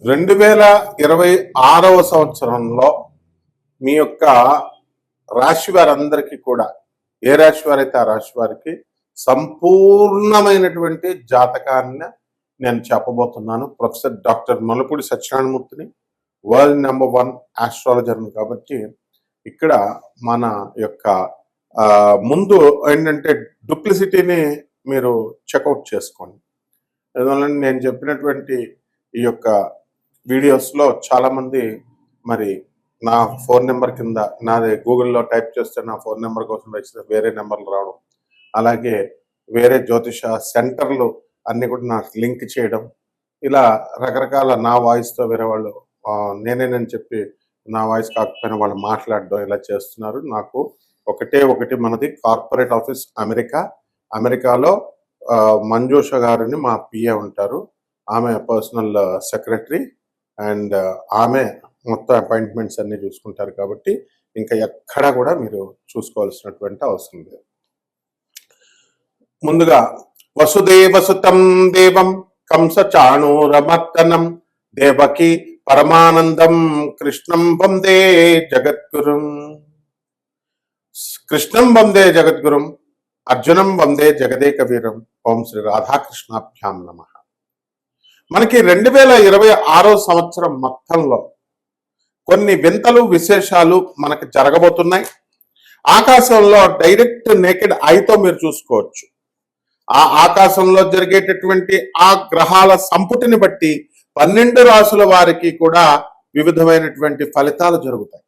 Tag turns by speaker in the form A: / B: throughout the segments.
A: 2026వ సంవత్సరంలో మీ యొక్క రాశి వారందరికీ కూడా ఏ రాశి వారైతే ఆ రాశి వారికి సంపూర్ణమైనటువంటి జాతకాన్ని నేను చెప్పబోతున్నాను. ప్రొఫెసర్ డాక్టర్ మల్లపూడి సత్యనారాయణమూర్తిని, వరల్డ్ నెంబర్ 1 ఆస్ట్రాలజర్ని. కాబట్టి ఇక్కడ మన యొక్క ముందు ఏంటంటే డూప్లిసిటీని మీరు చెక్అవుట్ చేసుకోండి. అందువల్ల నేను చెప్పినటువంటి ఈ యొక్క వీడియోస్లో చాలామంది మరి నా ఫోన్ నెంబర్ కింద నాది గూగుల్లో టైప్ చేస్తే నా ఫోన్ నెంబర్ కోసం వచ్చిన వేరే నెంబర్లు రావడం, అలాగే వేరే జ్యోతిష సెంటర్లు అన్నీ కూడా నాకు లింక్ చేయడం, ఇలా రకరకాల నా వాయిస్తో వేరే వాళ్ళు నేనేనని చెప్పి నా వాయిస్ కాకపోయినా వాళ్ళు మాట్లాడడం ఇలా చేస్తున్నారు. నాకు ఒకటి మనది కార్పొరేట్ ఆఫీస్ అమెరికాలో మంజుష గారిని మా పిఏ ఉంటారు. ఆమె పర్సనల్ సెక్రటరీ అండ్ ఆమె మొత్తం అపాయింట్మెంట్స్ అన్ని చూసుకుంటారు. కాబట్టి ఇంకా ఎక్కడ కూడా మీరు చూసుకోవాల్సినటువంటి అవసరం లేదు. ముందుగా వసుదేవసుతం దేవం కంస చాణూరమర్దనం దేవకి పరమానందం కృష్ణం వందే జగద్గురుం. కృష్ణం వందే జగద్గురుం, అర్జునం వందే జగదేక వీరం. ఓం శ్రీ రాధాకృష్ణాభ్యాం నమః. మనకి 2026 సంవత్సరం మొత్తంలో కొన్ని వింతలు విశేషాలు మనకి జరగబోతున్నాయి. ఆకాశంలో డైరెక్ట్ నేకెడ్ ఐతో మీరు చూసుకోవచ్చు. ఆ ఆకాశంలో జరిగేటటువంటి ఆ గ్రహాల సంపుటిని బట్టి 12 రాసుల వారికి కూడా వివిధమైనటువంటి ఫలితాలు జరుగుతాయి.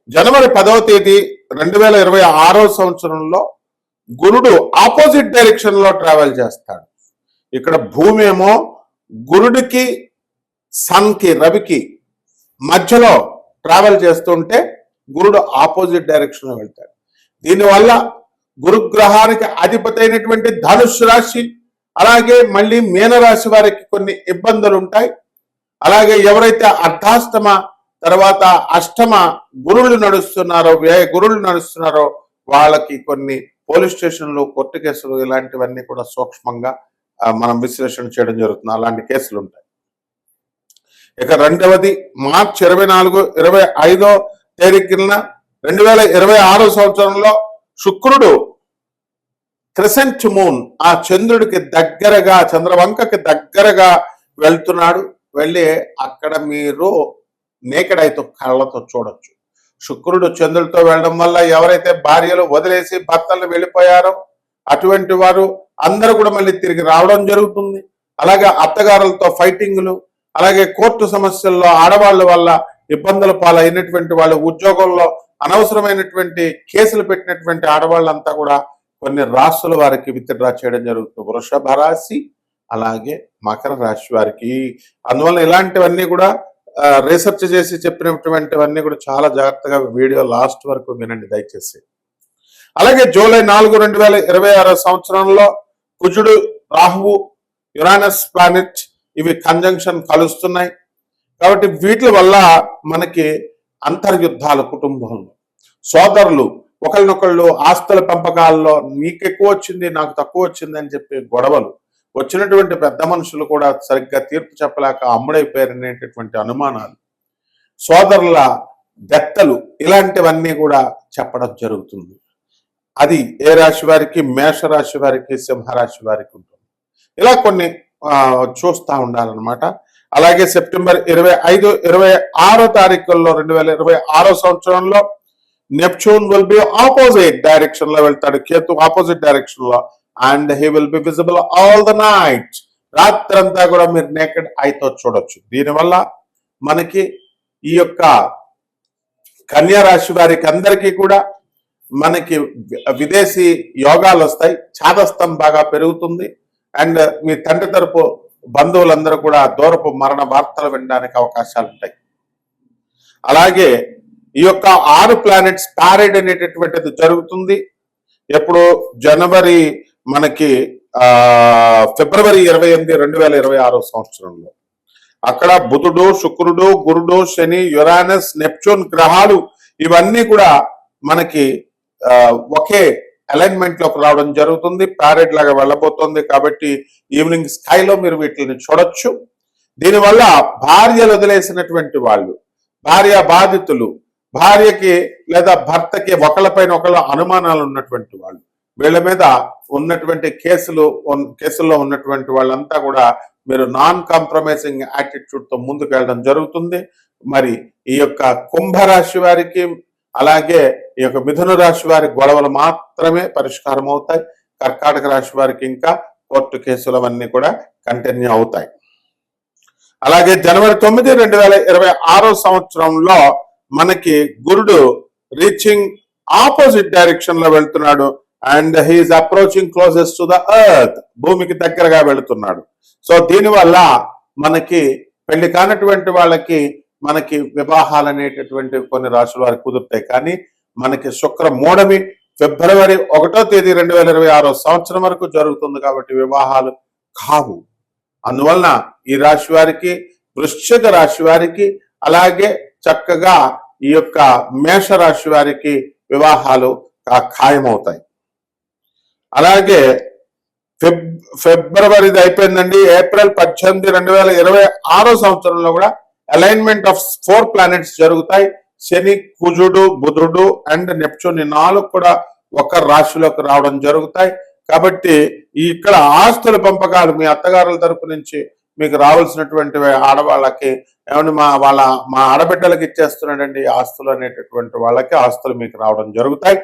A: జనవరి 10వ తేదీ 2026 సంవత్సరంలో గురుడు ఆపోజిట్ డైరెక్షన్ లో ట్రావెల్ చేస్తాడు. ఇక్కడ భూమి ఏమో గురుడికి సన్కి రవికి మధ్యలో ట్రావెల్ చేస్తుంటే గురుడు ఆపోజిట్ డైరెక్షన్ లో వెళ్తాడు. దీనివల్ల గురుగ్రహానికి అధిపతి అయినటువంటి ధనుస్సు రాశి, అలాగే మళ్ళీ మీనరాశి వారికి కొన్ని ఇబ్బందులు ఉంటాయి. అలాగే ఎవరైతే అర్ధాష్టమ తర్వాత అష్టమ గురువులు నడుస్తున్నారో వాళ్ళకి కొన్ని పోలీస్ స్టేషన్లు, కోర్టు కేసులు ఇలాంటివన్నీ కూడా సూక్ష్మంగా మనం విశ్లేషణ చేయడం జరుగుతుంది. అలాంటి కేసులు ఉంటాయి. ఇక రెండవది మార్చి 24, 25 తేదీ కింద 2026 సంవత్సరంలో శుక్రుడు క్రిసెంట్ మూన్ ఆ చంద్రుడికి దగ్గరగా, చంద్రవంకకి దగ్గరగా వెళ్తున్నాడు. వెళ్ళి అక్కడ మీరు నేకెడ్ ఐతో కళ్ళతో చూడొచ్చు. శుక్రుడు చంద్రుడితో వెళ్ళడం వల్ల ఎవరైతే భార్యలు వదిలేసి భర్తలు వెళ్ళిపోయారో అటువంటి వారు అందరూ కూడా మళ్ళీ తిరిగి రావడం జరుగుతుంది. అలాగే అత్తగారులతో ఫైటింగ్లు, అలాగే కోర్టు సమస్యల్లో ఆడవాళ్ళ వల్ల ఇబ్బందుల పాలైనటువంటి వాళ్ళు, ఉద్యోగంలో అనవసరమైనటువంటి కేసులు పెట్టినటువంటి ఆడవాళ్ళంతా కూడా కొన్ని రాశుల వారికి విత్డ్రా చేయడం జరుగుతుంది. వృషభ రాశి అలాగే మకర రాశి వారికి. అందువల్ల ఇలాంటివన్నీ కూడా రీసెర్చ్ చేసి చెప్పినటువంటివన్నీ కూడా చాలా జాగ్రత్తగా వీడియో లాస్ట్ వరకు వినండి దయచేసి. అలాగే జూలై 4, 2026 సంవత్సరంలో కుజుడు, రాహువు, యురానస్ ప్లానెట్ ఇవి కంజంక్షన్ కలుస్తున్నాయి. కాబట్టి వీటి వల్ల మనకి అంతర్యుద్ధాలు, కుటుంబంలో సోదరులు ఒకరినొకళ్ళు ఆస్తుల పెంపకాల్లో నీకు ఎక్కువ వచ్చింది నాకు తక్కువ వచ్చింది అని చెప్పి గొడవలు, వచ్చినటువంటి పెద్ద మనుషులు కూడా సరిగ్గా తీర్పు చెప్పలేక అమ్ముడైపోయారనేటటువంటి అనుమానాలు, సోదరుల దత్తలు, ఇలాంటివన్నీ కూడా చెప్పడం జరుగుతుంది. అది ఏ రాశి వారికి? మేషరాశి వారికి, సింహరాశి వారికి ఉంటుంది. ఇలా కొన్ని చూస్తూ ఉండాలన్నమాట. అలాగే సెప్టెంబర్ 25, 26 తారీఖుల్లో 2026 సంవత్సరంలో Neptune will be opposite direction లో వెళ్తాడు. కేతు ఆపోజిట్ డైరెక్షన్ లో, and he will be visible all the night. రాత్రంతా కూడా మీరు నేకెడ్ ఐతో చూడొచ్చు. దీనివల్ల మనకి ఈ యొక్క కన్యా రాశి వారికి అందరికీ కూడా మనకి విదేశీ యోగాలు వస్తాయి. చాదస్తం బాగా పెరుగుతుంది. అండ్ మీ తండ్రి తరపు బంధువులందరూ కూడా దూరపు మరణ వార్తలు వినడానికి అవకాశాలు ఉంటాయి. అలాగే ఈ యొక్క 6 ప్లానెట్స్ ప్యారేడ్ అనేటటువంటిది జరుగుతుంది. ఎప్పుడు? జనవరి మనకి ఫిబ్రవరి 28, 2026 సంవత్సరంలో. అక్కడ బుధుడు, శుక్రుడు, గురుడు, శని, యురానస్, నెప్ట్యూన్ గ్రహాలు ఇవన్నీ కూడా మనకి ఒకే అలైన్మెంట్ లోకి రావడం జరుగుతుంది. ప్యారెడ్ లాగా వెళ్ళబోతోంది. కాబట్టి ఈవినింగ్ స్కైలో మీరు వీటిని చూడొచ్చు. దీనివల్ల భార్యలు వదిలేసినటువంటి వాళ్ళు, భార్య బాధితులు, భార్యకి లేదా భర్తకి ఒకళ్ళపైన ఒకళ్ళ అనుమానాలు ఉన్నటువంటి వాళ్ళు, వీళ్ళ మీద ఉన్నటువంటి కేసుల్లో ఉన్నటువంటి వాళ్ళంతా కూడా మీరు నాన్ కాంప్రమైజింగ్ యాటిట్యూడ్తో ముందుకు వెళ్ళడం జరుగుతుంది. మరి ఈ యొక్క కుంభరాశి వారికి అలాగే ఈ యొక్క మిథున రాశి వారి గొడవలు మాత్రమే పరిష్కారం అవుతాయి. కర్కాటక రాశి వారికి ఇంకా కోర్టు కేసులు అవన్నీ కూడా కంటిన్యూ అవుతాయి. అలాగే జనవరి 9, 2026 సంవత్సరంలో మనకి గురుడు రీచింగ్ ఆపోజిట్ డైరెక్షన్ లో వెళ్తున్నాడు. And he is approaching closest to the earth, భూమికి దగ్గరగా వెళుతున్నాడు. సో దీనివల్ల మనకి పెళ్లి కానటువంటి వాళ్ళకి మనకి వివాహాలు అనేటటువంటి కొన్ని రాశుల వారికి కుదురుతాయి. కానీ మనకి శుక్ర మూఢమి ఫిబ్రవరి 1వ తేదీ 2026 సంవత్సరం వరకు జరుగుతుంది కాబట్టి వివాహాలు కావు. అందువలన ఈ రాశి వారికి, వృశ్చిక రాశి వారికి, అలాగే చక్కగా ఈ యొక్క మేష రాశి వారికి వివాహాలు ఖాయమవుతాయి. అలాగే ఫిబ్రవరిది అయిపోయిందండి. ఏప్రిల్ 18, 2026 సంవత్సరంలో కూడా అలైన్మెంట్ ఆఫ్ 4 ప్లానెట్స్ జరుగుతాయి. శని, కుజుడు, బుధుడు అండ్ నెప్ట్యూన్ 4 కూడా ఒక రాశిలోకి రావడం జరుగుతాయి. కాబట్టి ఇక్కడ ఆస్తుల పంపకాలు మీ అత్తగారుల తరపు నుంచి మీకు రావాల్సినటువంటి ఆడవాళ్ళకి ఏమన్నా మా ఆడబిడ్డలకి ఇచ్చేస్తున్నాడండి ఆస్తులు అనేటటువంటి వాళ్ళకి ఆస్తులు మీకు రావడం జరుగుతాయి.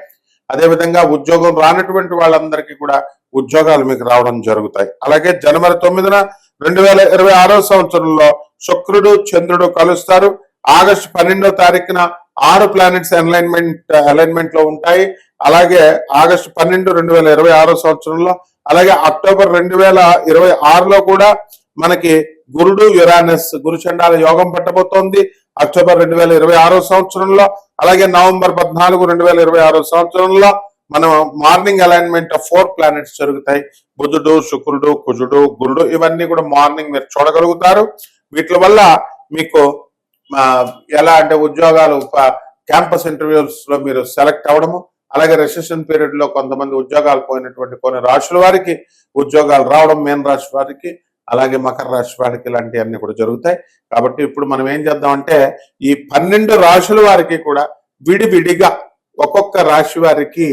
A: అదేవిధంగా ఉద్యోగం రానటువంటి వాళ్ళందరికీ కూడా ఉద్యోగాలు మీకు రావడం జరుగుతాయి. అలాగే జనవరి 9న 2026 సంవత్సరంలో శుక్రుడు, చంద్రుడు కలుస్తారు. ఆగస్టు 12వ తారీఖున 6 ప్లానెట్స్ అలైన్మెంట్ లో ఉంటాయి. అలాగే ఆగస్టు 12, 2026 సంవత్సరంలో, అలాగే అక్టోబర్ 2026లో కూడా మనకి గురుడు, యురానస్ గురుచండాల యోగం పట్టబోతోంది అక్టోబర్ 2026 సంవత్సరంలో. అలాగే నవంబర్ 14, 2026 సంవత్సరంలో మనం మార్నింగ్ అలైన్మెంట్ ఆఫ్ 4 ప్లానెట్స్ జరుగుతాయి. బుధుడు, శుక్రుడు, కుజుడు, గురుడు ఇవన్నీ కూడా మార్నింగ్ మీరు చూడగలుగుతారు. వీటి వల్ల మీకు ఎలా అంటే ఉద్యోగాలు, క్యాంపస్ ఇంటర్వ్యూస్ లో మీరు సెలెక్ట్ అవ్వడము, అలాగే రెసెషన్ పీరియడ్ లో కొంతమంది ఉద్యోగాలు పోయినటువంటి కొన్ని రాశుల వారికి ఉద్యోగాలు రావడం, మీన రాశి వారికి, అలాగే మకర రాశి వారికి ఇలాంటివన్నీ కూడా జరుగుతాయి. కాబట్టి ఇప్పుడు మనం ఏం చేద్దామంటే ఈ 12 రాశుల వారికి కూడా విడివిడిగా ఒక్కొక్క రాశి వారికి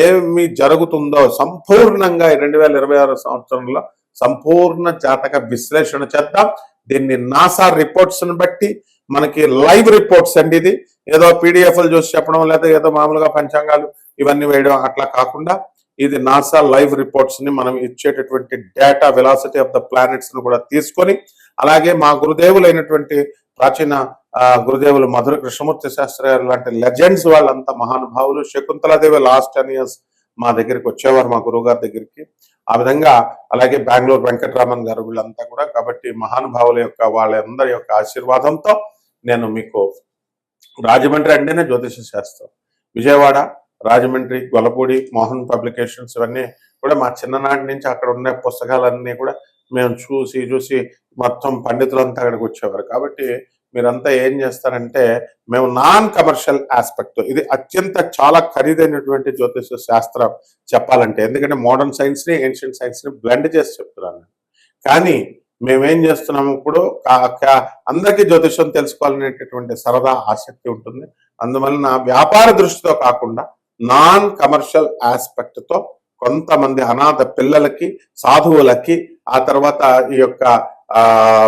A: ఏమి జరుగుతుందో సంపూర్ణంగా 2026 సంవత్సరంలో సంపూర్ణ జాతక విశ్లేషణ చేద్దాం. దీన్ని నాసా రిపోర్ట్స్ ని బట్టి మనకి లైవ్ రిపోర్ట్స్ అండి. ఇది ఏదో పీడిఎఫ్లు చూసి చెప్పడం లేదా ఏదో మామూలుగా పంచాంగాలు ఇవన్నీ వేయడం అట్లా కాకుండా ఇది నాసా లైవ్ రిపోర్ట్స్ ని మనం ఇచ్చేటటువంటి data velocity of the planets ను కూడా తీసుకొని, అలాగే మా గురుదేవులైనటువంటి ప్రాచీన గురుదేవులు మధుర కృష్ణమూర్తి శాస్త్రి గారు లాంటి లెజెండ్స్ వాళ్ళంతా మహానుభావులు. శకుంతలాదేవి లాస్ట్ 10 years మా దగ్గరికి వచ్చేవారు, మా గురువు గారి దగ్గరికి. ఆ విధంగా అలాగే బెంగళూరు వెంకటరామన్ గారు వీళ్ళంతా కూడా. కాబట్టి మహానుభావుల యొక్క వాళ్ళందరి యొక్క ఆశీర్వాదంతో నేను మీకు రాజమండ్రి అంటేనే జ్యోతిష శాస్త్రం, విజయవాడ, రాజమండ్రి, గొల్లపూడి, మోహన్ పబ్లికేషన్స్ ఇవన్నీ కూడా మా చిన్ననాటి నుంచి అక్కడ ఉన్న పుస్తకాలన్నీ కూడా మేము చూసి మొత్తం పండితులంతా అక్కడికి వచ్చేవారు. కాబట్టి మీరంతా ఏం చేస్తారంటే మేము నాన్ కమర్షియల్ ఆస్పెక్ట్, ఇది అత్యంత చాలా ఖరీదైనటువంటి జ్యోతిష శాస్త్రం చెప్పాలంటే, ఎందుకంటే మోడర్న్ సైన్స్ ని ఏన్షియంట్ సైన్స్ ని బ్లెండ్ చేసి చెప్తున్నాను. కానీ మేమేం చేస్తున్నాము ఇప్పుడు అందరికీ జ్యోతిషం తెలుసుకోవాలనేటటువంటి సరదా ఆసక్తి ఉంటుంది. అందువలన వ్యాపార దృష్టితో కాకుండా నాన్ కమర్షియల్ ఆస్పెక్ట్ తో కొంతమంది అనాథ పిల్లలకి, సాధువులకి, ఆ తర్వాత ఈ యొక్క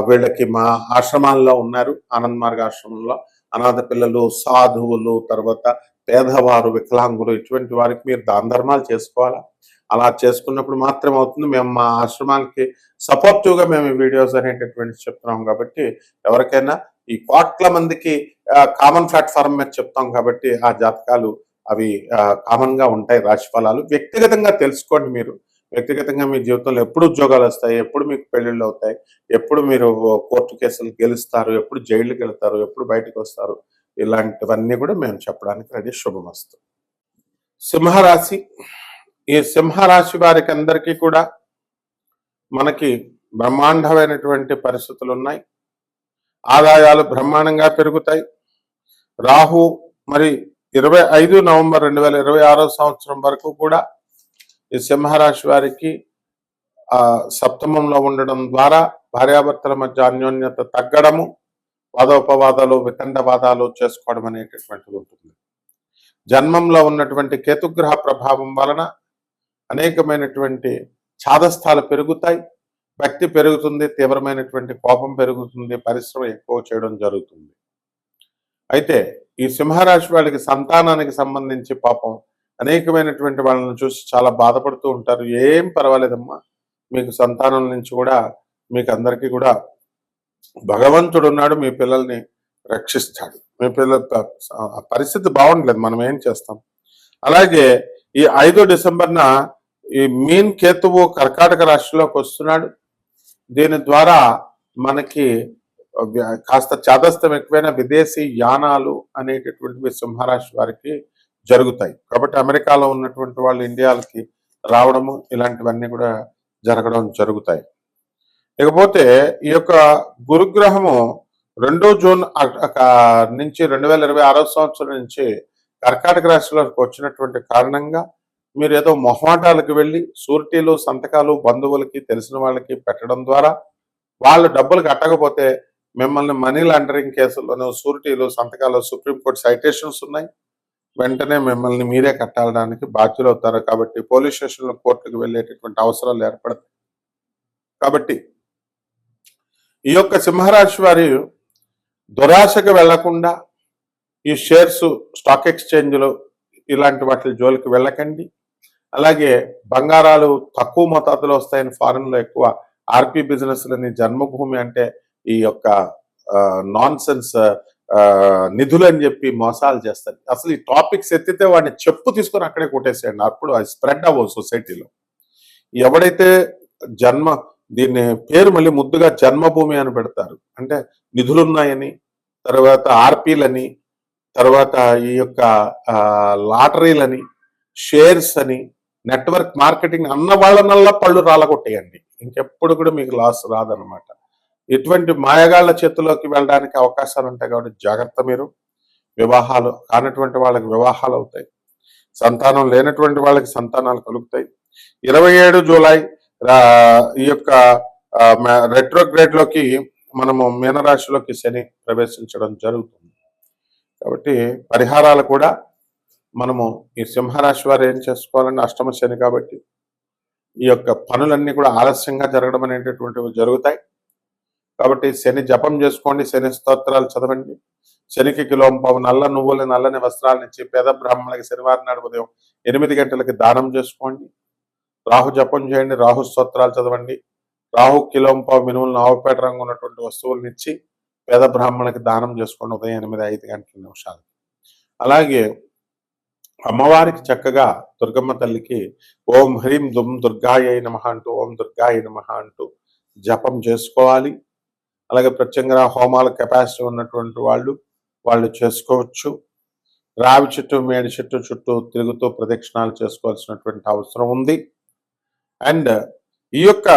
A: వీళ్ళకి మా ఆశ్రమాల్లో ఉన్నారు, ఆనంద్ మార్గ ఆశ్రమంలో అనాథ పిల్లలు, సాధువులు, తర్వాత పేదవారు, వికలాంగులు, ఇటువంటి వారికి మీరు దాన ధర్మాలు చేసుకోవాలా. అలా చేసుకున్నప్పుడు మాత్రం అవుతుంది. మేము మా ఆశ్రమానికి సపోర్టివ్ గా మేము ఈ వీడియోస్ అనేటటువంటి చెప్తున్నాం. కాబట్టి ఎవరికైనా ఈ కోట్ల మందికి కామన్ ప్లాట్ఫామ్ మీద చెప్తాం కాబట్టి ఆ జాతకాలు అవి కామన్ గా ఉంటాయి. రాశి ఫలాలు వ్యక్తిగతంగా తెలుసుకోండి. మీరు వ్యక్తిగతంగా మీ జీవితంలో ఎప్పుడు ఉద్యోగాలు వస్తాయి, ఎప్పుడు మీకు పెళ్లిళ్ళు అవుతాయి, ఎప్పుడు మీరు కోర్టు కేసులు గెలుస్తారు, ఎప్పుడు జైలుకి వెళ్తారు, ఎప్పుడు బయటకు వస్తారు, ఇలాంటివన్నీ కూడా మేము చెప్పడానికి రెడీ. శుభమస్తు. సింహరాశి, ఈ సింహరాశి వారికి అందరికీ కూడా మనకి బ్రహ్మాండమైనటువంటి పరిస్థితులు ఉన్నాయి. ఆదాయాలు బ్రహ్మాండంగా పెరుగుతాయి. రాహు మరి 25 నవంబర్ 2026 సంవత్సరం వరకు కూడా ఈ సింహరాశి వారికి సప్తమంలో ఉండడం ద్వారా భార్యాభర్తల మధ్య అన్యోన్యత తగ్గడము, వాదోపవాదాలు వితండవాదాలు చేసుకోవడం అనేటటువంటిది ఉంటుంది. జన్మంలో ఉన్నటువంటి కేతుగ్రహ ప్రభావం వలన అనేకమైనటువంటి ఛాదస్థాలు పెరుగుతాయి, భక్తి పెరుగుతుంది, తీవ్రమైనటువంటి కోపం పెరుగుతుంది, పరిశ్రమ ఎక్కువ చేయడం జరుగుతుంది. అయితే ఈ సింహరాశి వాళ్ళకి సంతానానికి సంబంధించి పాపం అనేకమైనటువంటి వాళ్ళని చూసి చాలా బాధపడుతూ ఉంటారు. ఏం పర్వాలేదమ్మా, మీకు సంతానం నుంచి కూడా మీకు అందరికీ కూడా భగవంతుడు ఉన్నాడు, మీ పిల్లల్ని రక్షిస్తాడు. మీ పిల్లల పరిస్థితి బాగుండలేదు, మనం ఏం చేస్తాం. అలాగే ఈ 5 డిసెంబర్న ఈ మీన్ కేతువు కర్కాటక రాశిలోకి వస్తున్నాడు. దీని ద్వారా మనకి కాస్త చాదస్తం ఎక్కువైన విదేశీ యానాలు అనేటటువంటివి సింహరాశి వారికి జరుగుతాయి. కాబట్టి అమెరికాలో ఉన్నటువంటి వాళ్ళు ఇండియాకి రావడము ఇలాంటివన్నీ కూడా జరగడం జరుగుతాయి. ఇకపోతే ఈ యొక్క గురుగ్రహము 2 జూన్ నుంచి 2026 సంవత్సరం నుంచి కర్కాటక రాశిలోకి వచ్చినటువంటి కారణంగా మీరు ఏదో మొహమాటాలకు వెళ్ళి షూరిటీలు సంతకాలు బంధువులకి తెలిసిన వాళ్ళకి పెట్టడం ద్వారా వాళ్ళు డబ్బులు కట్టకపోతే మిమ్మల్ని మనీ లాండరింగ్ కేసుల్లోనూ షూరిటీలు సంతకాలు సుప్రీంకోర్టు సైటేషన్స్ ఉన్నాయి, వెంటనే మిమ్మల్ని మీరే కట్టాలడానికి బాధ్యులు అవుతారు. కాబట్టి పోలీస్ స్టేషన్లో కోర్టుకు వెళ్ళేటటువంటి అవసరాలు ఏర్పడతాయి. కాబట్టి ఈ యొక్క సింహరాశి వారి దురాశకు వెళ్లకుండా ఈ షేర్స్ స్టాక్ ఎక్స్చేంజ్లు ఇలాంటి వాటి జోలికి వెళ్ళకండి. అలాగే బంగారాలు తక్కువ మోతాదులో వస్తాయని ఫారెన్లో ఎక్కువ ఆర్పి బిజినెస్లని, జన్మభూమి అంటే ఈ యొక్క నాన్ సెన్స్ నిధులు అని చెప్పి మోసాలు చేస్తారు. అసలు ఈ టాపిక్స్ ఎత్తితే వాడిని చెప్పు తీసుకొని అక్కడే కొట్టేసేయండి, అప్పుడు అది స్ప్రెడ్ అవ్వదు సొసైటీలో. ఎవడైతే దీన్ని పేరు మళ్ళీ ముద్దుగా జన్మభూమి అని పెడతారు, అంటే నిధులున్నాయని, తర్వాత ఆర్పీలని, తర్వాత ఈ యొక్క లాటరీలని, షేర్స్ అని, నెట్వర్క్ మార్కెటింగ్ అన్న వాళ్ళనల్లా పళ్ళు రాలగొట్టేయండి. ఇంకెప్పుడు కూడా మీకు లాస్ రాదనమాట. ఎటువంటి మాయగాళ్ల చేతిలోకి వెళ్ళడానికి అవకాశాలు ఉంటాయి. కాబట్టి జాగ్రత్త. మీరు వివాహాలు కానటువంటి వాళ్ళకి వివాహాలు అవుతాయి, సంతానం లేనటువంటి వాళ్ళకి సంతానాలు కలుగుతాయి. 27 జూలై ఈ యొక్క రెట్రోగ్రేడ్ లోకి మనము మీనరాశిలోకి శని ప్రవేశించడం జరుగుతుంది. కాబట్టి పరిహారాలు కూడా మనము ఈ సింహరాశి వారు ఏం చేసుకోవాలంటే, అష్టమ శని కాబట్టి ఈ యొక్క పనులన్నీ కూడా ఆలస్యంగా జరగడం అనేటటువంటివి జరుగుతాయి. కాబట్టి శని జపం చేసుకోండి, శని స్తోత్రాలు చదవండి, శనికి కిలోంపావు నల్ల నువ్వులు నల్లని వస్త్రాలను ఇచ్చి పేద బ్రాహ్మణులకి శనివారం నాడు ఉదయం 8 గంటలకి దానం చేసుకోండి. రాహు జపం చేయండి, రాహు స్తోత్రాలు చదవండి, రాహు కిలోంపావు మినుములను ఆవుపేట రంగు ఉన్నటువంటి వస్తువులను ఇచ్చి పేద బ్రాహ్మణులకి దానం చేసుకోండి ఉదయం 8-5 గంటల నిమిషాలు. అలాగే అమ్మవారికి చక్కగా దుర్గమ్మ తల్లికి ఓం హ్రీం దుమ్ దుర్గాయ నమః అంటూ, ఓం దుర్గాయ నమః అంటూ జపం చేసుకోవాలి. అలాగే ప్రత్యంగా హోమాల కెపాసిటీ ఉన్నటువంటి వాళ్ళు చేసుకోవచ్చు. రావి చెట్టు మేడి చెట్టు చుట్టూ తిరుగుతూ ప్రదక్షిణాలు చేసుకోవాల్సినటువంటి అవసరం ఉంది. అండ్ ఈ యొక్క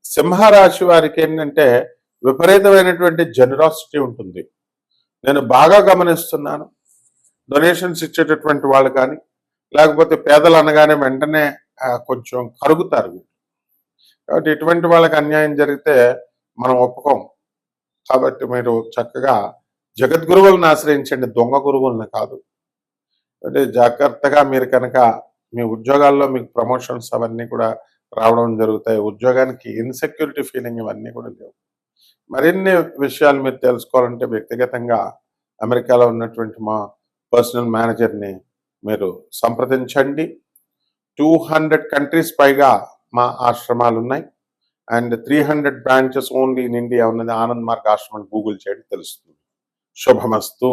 A: సింహరాశి వారికి ఏంటంటే విపరీతమైనటువంటి జనరాసిటీ ఉంటుంది. నేను బాగా గమనిస్తున్నాను. డొనేషన్స్ ఇచ్చేటటువంటి వాళ్ళు కానీ, లేకపోతే పేదలు అనగానే వెంటనే కొంచెం కరుగుతారు. కాబట్టి ఇటువంటి వాళ్ళకి అన్యాయం జరిగితే మనం ఒప్పుకోం. కాబట్టి మీరు చక్కగా జగద్గురువులను ఆశ్రయించండి, దొంగ గురువులను కాదు. అంటే జాగ్రత్తగా మీరు కనుక మీ ఉద్యోగాల్లో మీకు ప్రమోషన్స్ అవన్నీ కూడా రావడం జరుగుతాయి. ఉద్యోగానికి ఇన్సెక్యూరిటీ ఫీలింగ్ ఇవన్నీ కూడా లేవు. మరిన్ని విషయాలు మీరు తెలుసుకోవాలంటే వ్యక్తిగతంగా అమెరికాలో ఉన్నటువంటి మా పర్సనల్ మేనేజర్ని మీరు సంప్రదించండి. 200 కంట్రీస్ పైగా మా ఆశ్రమాలు ఉన్నాయి. And 300 branches only in India ఉన్నది. ఆనంద్ మార్గ్ ఆశ్రమం గూగుల్ చేయండి, తెలుస్తుంది. శుభమస్తు.